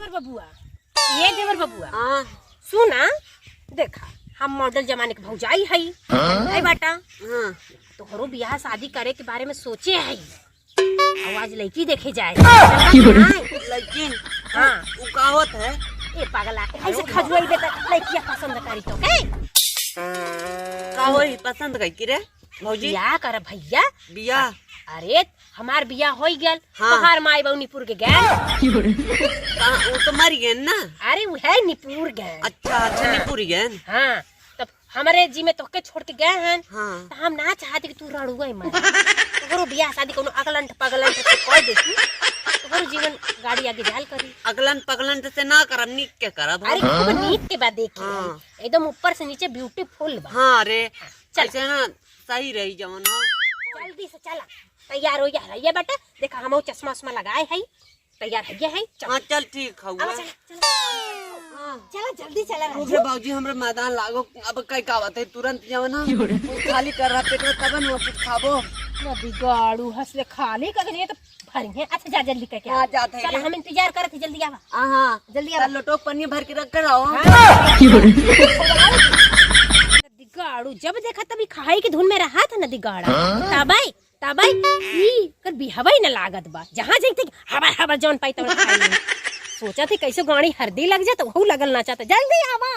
देवर बबुआ, ये देवर बबुआ। सुना, देखा हम मॉडल जमाने के भौजाई हई, है बाटा। तोहरो ब्याह शादी करे के बारे में सोचे हई। आज लड़की देखे जाए। लड़की? हाँ, वो का होत है? ये पागला ऐसे खजुआई बेटा लड़कियां पसंद करी तो के? का होई पसंद कई रे भौजी? ब्याह कर भैया। बियाह? अरे हमार बियाह हो गया। हाँ। तोहार माई बहू निपुर के गए। वो तो मर गए ना। अरे वो है निपुर गए। अच्छा अच्छा निपुर गए। हाँ, तब हमारे जी में तोके छोड़ के गए हैं। हाँ। तो हम ना चाहते कि तू रड़ुआ ही मर। तोहरो बियाह शादी कोनो अगलंट पगलंट से कोई देखी। तोहरो जीवन गाड़ी आगे जाल करी। अगलन पगलन से ना करब, नीक के करब। अरे खूब नीक के बाद देखी। हाँ। एकदम ऊपर से नीचे ब्यूटीफुल बा। हाँ रे चल। ऐसे ना सही रही जवन हो। जल्दी से चला, तैयार हो जा ये बेटा। देखा हम चश्मा उश्मा लगाए है, तैयार है ये है। चल। हाँ चल ठीक है। अब चला जल्दी चला। रे बाबूजी हमरे मैदान लागो। अब कई कावत है तुरंत जवन खाली कर रहा पेट में तबन वो कुछ खाबो। नदी गाड़ू हंसले खाली कगने तो भरी है। अच्छा जा जल्दी करके हाँ जाते हैं। चल हम इंतजार करत ही, जल्दी आवा। हाँ जल्दी आवा। लोटो पन्नी भर के रख कर आओ। नदी गाड़ू जब देखा तभी खाई की धुन में रहा था। नदी गाड़ा तबाई तबाई ई कर बिहवई न लागत बा। जहां जाते हवा हवा जौन पाई तब खाई। सोचा थी कैसे गाड़ी हरदी लग जाए तो वहू लगल ना चाहता। जल्दी आवा।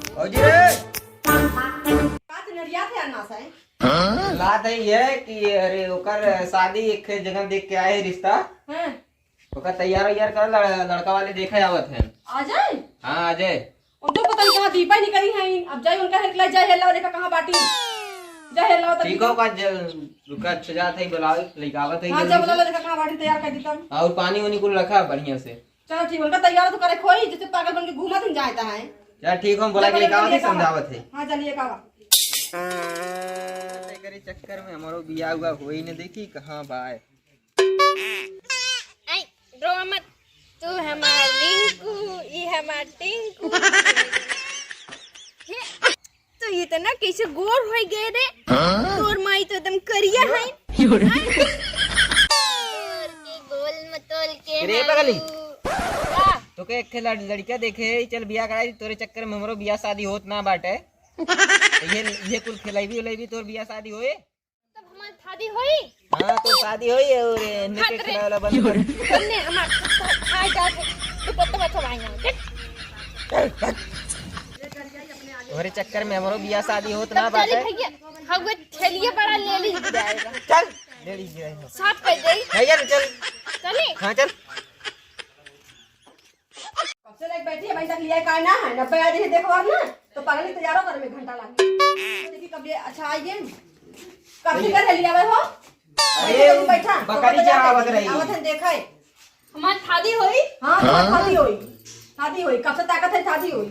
भौजी रे नरिया थे अन्ना से बात है ये कि अरे ओकर शादी एक जगह देख के आए रिश्ता। ओकर तैयार वैयार कर लड़का वाले देखे आवत है। आ जाए? हाँ आ जाए। उनको पता नहीं कहाँ दीपा नहीं करी है। अब जाए उनका हेकला जाए हेला देखा कहाँ बाटी जाए हेला तो ठीक हो का रुका सजात है बुलावे लइकावत है। हां जा बोला देखा कहाँ बाटी तैयार कर दी तब। और पानी वानी कुल रखा बढ़िया से। चलो ठीक उनका तैयार तो करे खोई जैसे पागल बन के घूमत ही जाता है। यार ठीक हो बोला के लइकावत है समझावत है। हां चलिए कावा करे चक्कर में हमारो बियाह हुआ होई न देखी कहां बाय। आई रो मत, तू हमार रिंकू ये हमार टिंकू। तो ये तो ना कैसे गोर हो गए रे। तोर माई तो एकदम करिया है। गोल मतोल के रे बगली तो के एक लड़का देखे चल बियाह कराई। तोरे चक्कर में हमरो बियाह शादी होत ना बाटे। ये कुल खिलाईबी उलाईबी तोर बियाह शादी होए तब हमार शादी होई। हाँ तो शादी होई और नेके खिलावला बंद कर। हमने हमार खाए जात तो पत्ता बच्चा आएंगे। तोरे चक्कर में हमरो बियाह शादी होत ना बाटे। हम थैलिया बड़ा ले ली जाएगा। चल ले लीजिए साफ कर दे। भैया चल चले हाँ चल। कब से लाइक बैठी है भाई तक लिया का ना है 90 आ जाए देखो और ना तो पागल ने तैयार कर में घंटा लग देखी कब ये अच्छा आइए कब से कर लिया भाई हो। अरे बैठा बकरी चरावत रही। आवत है देखा है हमार शादी होई। हां शादी होई कब से ताकत है शादी होई।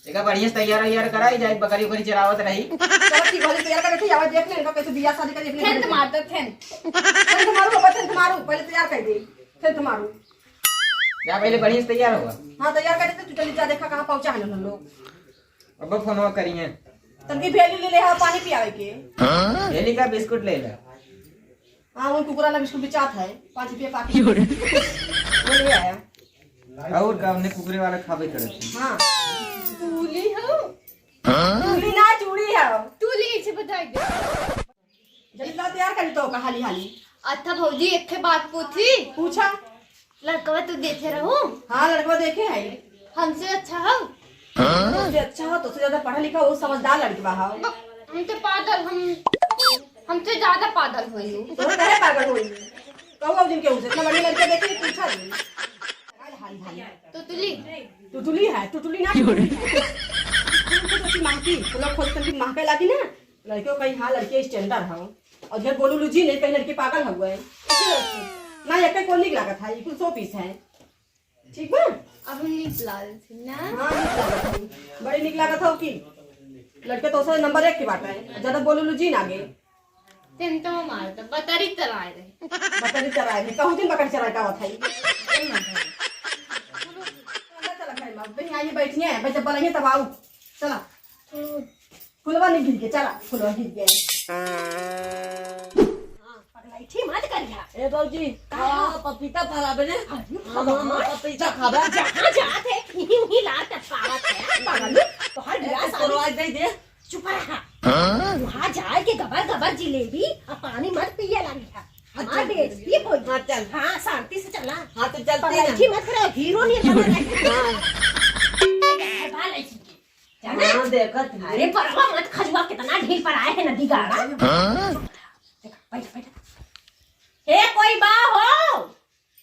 देखा बढ़िया तैयार वैयार कराई जाए बकरी उकरी चरावत रही। चलो ठीक है तैयार करके आवाज देख ले इनका कैसे बियाह शादी कर अपने टेंट मार दो टेंट। टेंट मारो बाबा टेंट मारो पहले तैयार कर दे टेंट मारो। क्या पहले बढ़िया से तैयार होगा। हां तैयार कर दे तू चल जा देखा कहां पहुंचा है हम लोग। अब फोनवा करिए तनकी भेली ले ले हा पानी पियावे के। हेली का बिस्कुट ले ले। हां वो कुकुरा वाला बिस्कुट बेचात है 5 रुपए पाकिट वो ले आया। और का हमने कुकरे वाला खाबे करत। हां तूली हो। चूड़ी ना चूड़ी है तूली इसे बताई दे। जल्दी ला तैयार कर तो का हाली हाली। अच्छा भौजी एक के बात पूछी। पूछा लड़का तू देखे रहो। हां लड़का देखे है हमसे अच्छा हो। तुझे अच्छा हो तो से ज्यादा पढ़ा लिखा वो समझदार लड़का है। हम तो पागल हमसे ज्यादा पागल हुई हो। तो कहे पागल होई कहू जिनके उसे इतना बड़ी लड़का देखे पूछा नहीं। हाली हाली तो तुली टुटुली है टुटुली ना मांगती तो लोग खोज करके मांगे लागी ना लड़के को कहीं हाँ लड़के स्टैंडर्ड है और जब बोलू लू जी नहीं कहीं लड़के पागल हुआ है ना एक को निक लागत है कुल 100 पीस है ठीक बा। अब हम निकलाल थी ना। हाँ निक लागत है बड़ी निक लागत है कि लड़के तो उसे नंबर 1 की बात है ज्यादा बोलू लू जी नागे तेन तो मार तो बतरी चलाए रहे। बकरी चराए नहीं कहूँ दिन बकरी चराए का बात है। चला आइए बैठिए भाई जब बोलेंगे तब आओ चला फुलवा नहीं गिर के चला फुलवा गिर गए। पलाइठी मत करिया। ए बाबूजी पपीता फराबे ने पपीता खाबे जहाँ जाते ही लात पावत है पागल तो हर गिलास करवा दे दे चुप रहा। वहाँ जाए के गबर गबर जिलेबी और पानी मत पिए लगी है। हमारा बेइज्जती हो हाँ चल हाँ शांति से चला। हाँ तो चलते पलाइठी मत करो हीरो नहीं बना हाँ हाँ देखत अरे परवा मत खजुआ कितना ढील पर आए हैं नदी गाड़ा। बैठ बैठ। हे कोई बा हो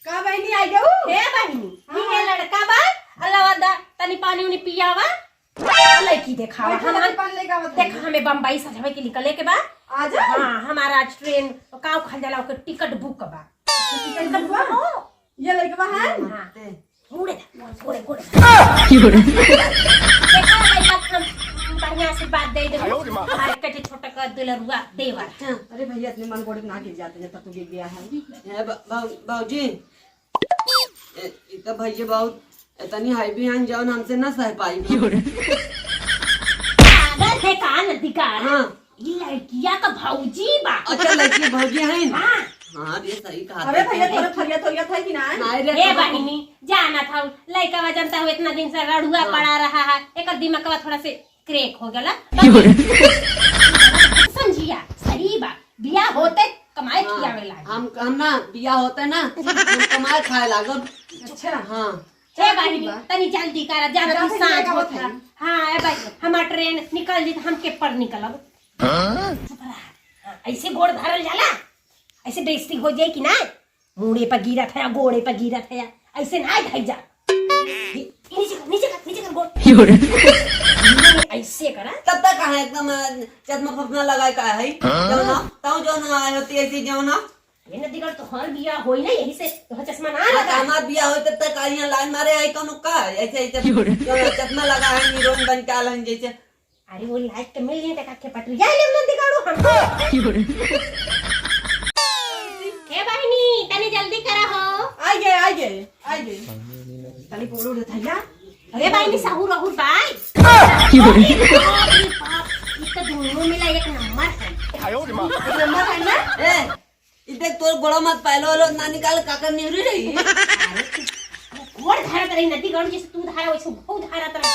का बहनी आई गयो हे बहनी ये लड़का बा अल्लाह दा तनी पानी उनी पियावा लड़की देखावा हम पान लेगा देख हमें बम्बई सजावे के निकले के बा आज हाँ हमारा ट्रेन काव खल जाला ओके टिकट बुक बा टिकट बुक हो ये लड़का है हाँ मुड़े गोड़े गोड़े देखा भाई बात हम बढ़िया से बात दे दे हां कटे छोटा कर दिलरुआ देवा। अरे भैया इतने मन गोड़े ना गिर जाते हैं तब तो गिर गया है बाबूजी इतना भैया बहुत इतनी हाई भी हैं जाओ हमसे ना सह पाई पागल है का नदी का हाँ ये लड़किया का भौजी बा। अच्छा लड़की भौजी हैं हाँ हाँ ये सही कहा अरे भैया थोड़ा फरिया थोरिया था कि ना हे बहिनी जाना था लड़का जनता हुआ इतना दिन से रड़ुआ पड़ा रहा है एक दिमाग का थोड़ा से क्रैक हो गया समझिया सही बात बिया होते कमाई किया वेला हम ना बिया होता ना हम कमाए खाए लागो अच्छा हाँ हे बहिनी तनी जल्दी करा जाना भी सांझ होत है। हाँ ए भाई हमार ट्रेन निकल जी हम के पर निकलब ऐसे गोड़ धरल जाला ऐसे बेइज्जती हो जाए कि ना मुड़े पर गिरा था गोड़े पर गिरा था ऐसे ना धर जा नीचे कर गोड़ ऐसे करा तब तक कहा एकदम चश्मा फसना लगाए का है जौना ताऊ जौना आए होती ऐसी जौना ये नदीगढ़ तो हर बिया होई ना यही से तो चश्मा ना लगा हमार बिया हो तब तक आइया लाइन मारे आई कौन का ऐसे ऐसे जौना चश्मा लगा है हीरोइन बन के आलन जैसे अरे वो लाइट तो मिल नहीं तक के पटरी जाए ले नदीगढ़ हमको हे बहिनी तनी जल्दी करा हो आइए तनी पोड़ उड़ थैया अरे बहिनी साहू रहू बाई इसका दोनों मिला एक नंबर है नंबर है ना ए इधर तोर गोड़ा मत पहले वालो ना निकाल काकर निवरी रही गोड़ धारत रही नदीगढ़ जैसे तू धारा वैसे वो धारत रही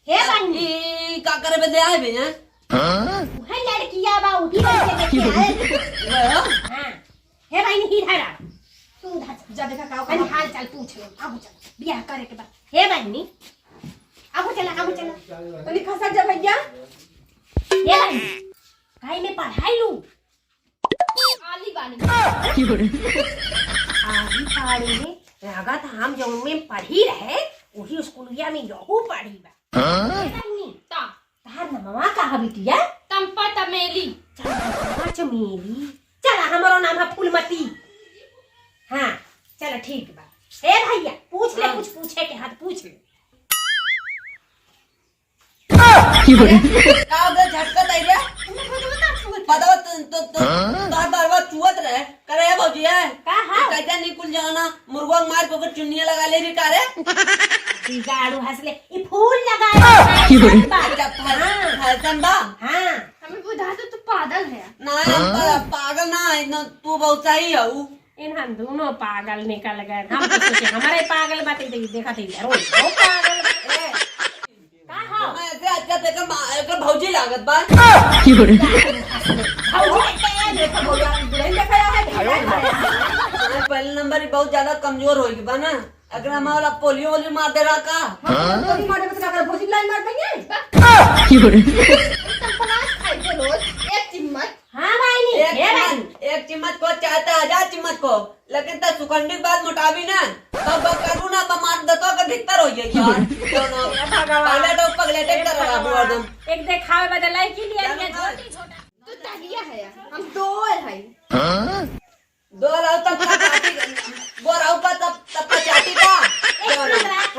हे बहिनी ई काकर बदे आए बे हैं वह लड़किया बा उठी बैठे देखे आए हां हे बहिनी ही धारा तू धार जा देखा का कनी हाल चाल पूछ ले आबू चल बियाह करे के बाद हे बहिनी आबू चला तनी खसक जा भैया हे बहिनी काई में पढ़ाई लू आली बाली आली पाड़ी में अगर तो हम जो में पढ़ी रहे वही स्कूलिया में यहू पढ़ी बा हे बहिनी ता तार नमवा का बिटिया कंपा तमेली चल चमेली चला हमारो नाम है फूलमती हाँ चलो ठीक बा ए भैया पूछ ले कुछ पूछे के हाथ पूछ ले का उधर झटका दे रे पता तो बार बार चुवत रहे करे है भौजी है का हां कैसा निकुल जाओ ना मुर्गा मार को चुन्निया लगा ले री कारे गाड़ू हंसले ये फूल लगाए फैशन बा हाँ हमें बुझा तो पागल है। ना पागल ना है ना तू बहुत सही है इन हम दोनों पागल निकल गए हम तो सोचे हमारे पागल बात देखा थी रोज वो पागल का हो मैं ऐसे अच्छा देखकर भौजी लागत बा भौजी के देखो भौजी बुढ़ई देखा है पहले नंबर ही बहुत ज्यादा कमजोर होगी बा ना अगर हमारा पोलियो वोलियो मार दे रहा का तनी मारे बता कर भोजी लाइन मार देंगे खाई थे रोज एक चिम्मच। हाँ भाई एक चिम्मच को चाहता 1000 चिम्मच को लेकिन तो सुखंडी के बाद मोटावी ना तब करू ना मार दतो का धिक्तर हो जाए यार क्यों ना पहले तो पगले टेक कर रहा हूं एकदम एक देखावे बदलाई के लिए छोटा तो तालिया है यार हम दो है दो राव तब वो राव का तब का चाटी का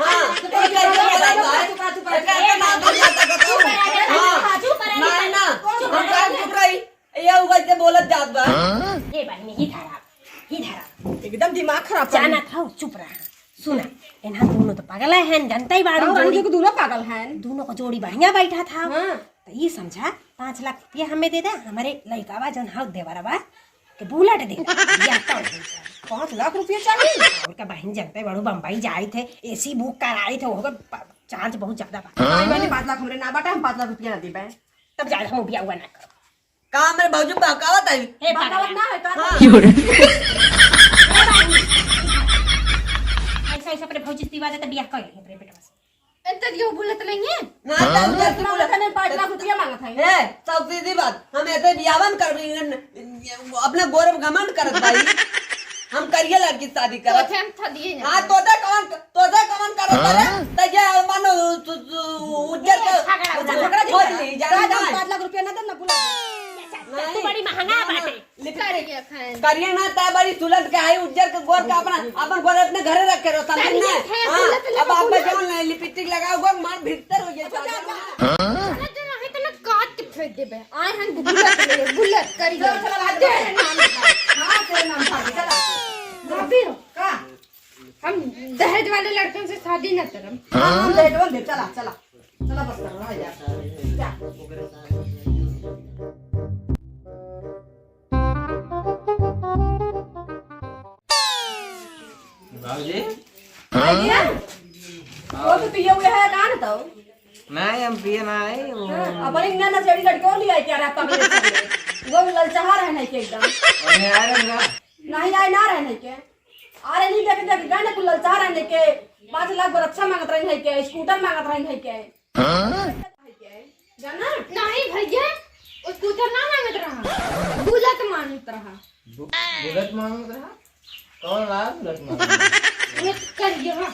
हां नहीं ना हम का चुप रही ये उगल से बोलत जात बा ये बहनी ही धारा एकदम दिमाग खराब जाना था चुप रहा सुना इन्हा दोनों तो पागल है जनता ही बाड़ू दोनों को दोनों पागल हैं दोनों को जोड़ी बढ़िया बैठा था हाँ। तो ये समझा 5 लाख रुपया हमें दे दे, हमारे लड़कावा जन हाउ देवरवा के बुलेट दे दे, बियाह कर दे। 5 लाख रुपया चाहिए। और का बहन जानते बड़ू बम्बई जाए थे, एसी बुक कराए थे, होगा चार्ज बहुत ज्यादा बा। नहीं मैंने 5 लाख हमरे ना बाटा, हम 5 लाख रुपया ना दे तब जाए हम बियाह हुआ ना करो। का मेरे भाऊजी बहकावत है हे बाटावत भगवान, ना है का। ऐसा ऐसा अपने भौजी दीवा दे तो बियाह कर ले अपने बेटवा से। तो यो बोलत नहीं है ना तो उधर की इतना बोला बोला था 5 लाख रुपया मांगा था। ए सब सीधी बात हम ऐसे बियावन कर रही हैं, अपने गौरव घमंड करत भाई हम करिए लड़की से शादी तो करत। हम था दिए ना हाँ तोते कौन करत करे त ये मानो उज्जर के झगड़ा खोल ली जाना का ना 5 लाख रुपया ना दे ना बुला। तू बड़ी महंगा बाटे। करिए खान करिए ना तय बड़ी सुलट के आई उज्जर के गोर का अपन गोर अपने घरे रख के रो समझ ना। हाँ अब आप जवन लिपस्टिक लगाओ गोर मार भीतर हो जाए। ना तो नहीं तो ना काट के फेंक देबे आए हम बुलेट करिए चला भाग दे नाम। हां तेरे नाम था चला। भाभी का हम दहेज वाले लड़कों से शादी न करम। हां हम दे चला चला चला बस कर रहा है जा। भाजी आइडिया वो तो पिए हुए है कान तो नहीं हम पिए ना है अपन इंडियन ना सेडी लड़को लिया क्या रे पापा वो ललचाहा रहने के एकदम और आ रहे ना नहीं आए ना रहने के अरे नहीं देखे देखे गाने को ललचाहा रहने के 5 लाख को रक्षा मांगत रहने के स्कूटर मांगत रहने के जाना नहीं भैया उसको तो ना मांगत रहा बुलेट मांगत रहा बुलेट मांग रहा कौन रहा बुलेट मांग ये करिए हाँ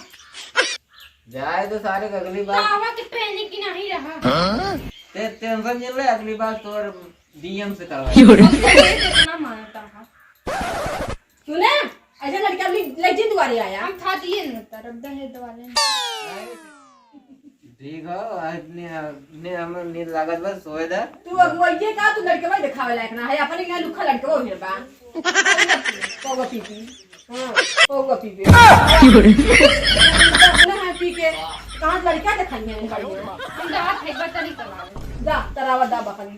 जाए तो सारे अगली बार आवा के पहने की नहीं रहा ते टेंशन नहीं ले अगली बार तो डीएम से करवा इतना मांगता रहा क्यों ना ऐसे लड़का लड़की दुआरे आया हम था दिए न तरफ दहेज वाले ठीक है आज ने हम नींद लागत बस सोए दे तू ये का तू लड़के भाई दिखावे लायक ना है अपने यहाँ लुखा लड़के वो हिर बा पोगो पीपी हां पोगो पीपी ना है पी के कहां लड़का दिखाई है हम दात एक बार तरी करवा जा तरावा दा बकरी